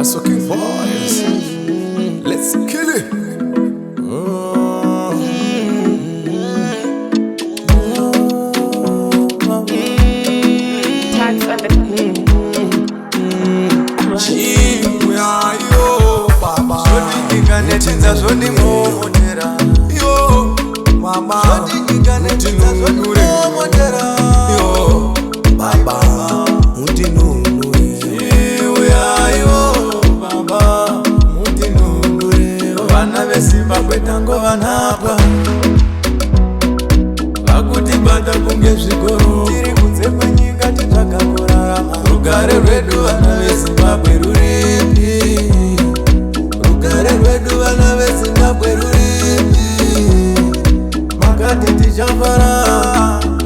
King Boys. Let's kill it. Tags on the vanapa vakuti bata kunge zvikoro tiri kunze kwenyika titsvaga kurarama rugare rwedu vana veZimbabwe ruripi rugare rwedu vana veZimbabwe ruripi makati tichafara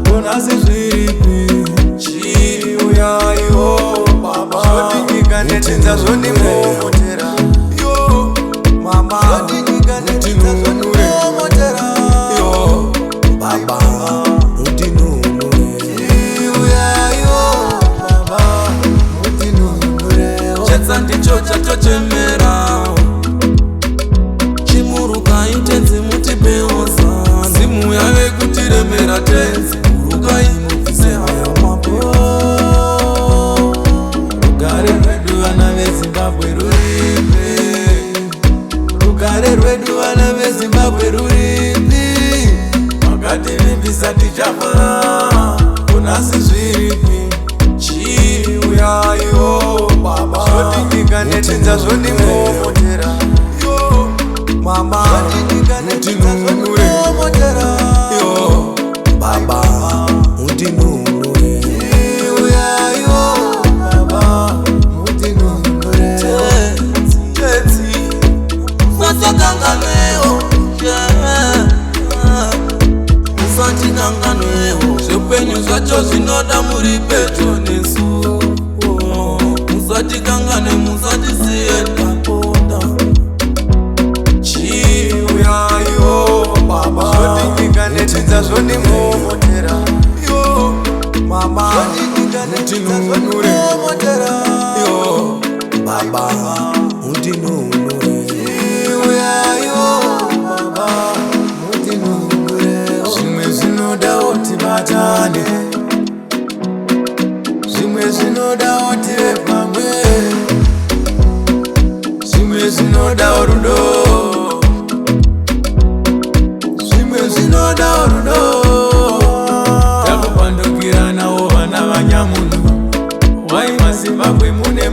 kunasi zviripi chiuyaiwo baba zvoti nyika netinza zvondimomotera yo mama ndicho chatochemera chimuruka itenzi mutipeoza zimu yave kutiremera tenzi muruka imubvise haya mapo rugare rwedu vana veZimbabwe ruripi rugare rwedu vana veZimbabwe ruripi makativimbisa tichafara kunasi zviripi chiuyaiwo baba zvotinyika netinza zvondimomotera yo mama zvotinyika netinza zvondimomotera yo baba mutinunure chiuyaiwo baba mutinunure tetsi usakanganwewo usatinanganwewo zvepenyu zvacho zvinoda muri pedyo nesu musatikangane musatisiye ndapota chiuyaiwo baba zvotinyika netinza zvondimomotera yo mama zvotinyika netinza zvondimomotera yo baba mutinunure chiuyaiwo baba mutinunure zvimwe zvinodawo tibatane zvimwe zvinodawo tive pamwe zvimwe zvinodawo rudo zvimwe zvinodawo rudo takupandukiranawo vana vanyamunhu wai maZimbabwe mune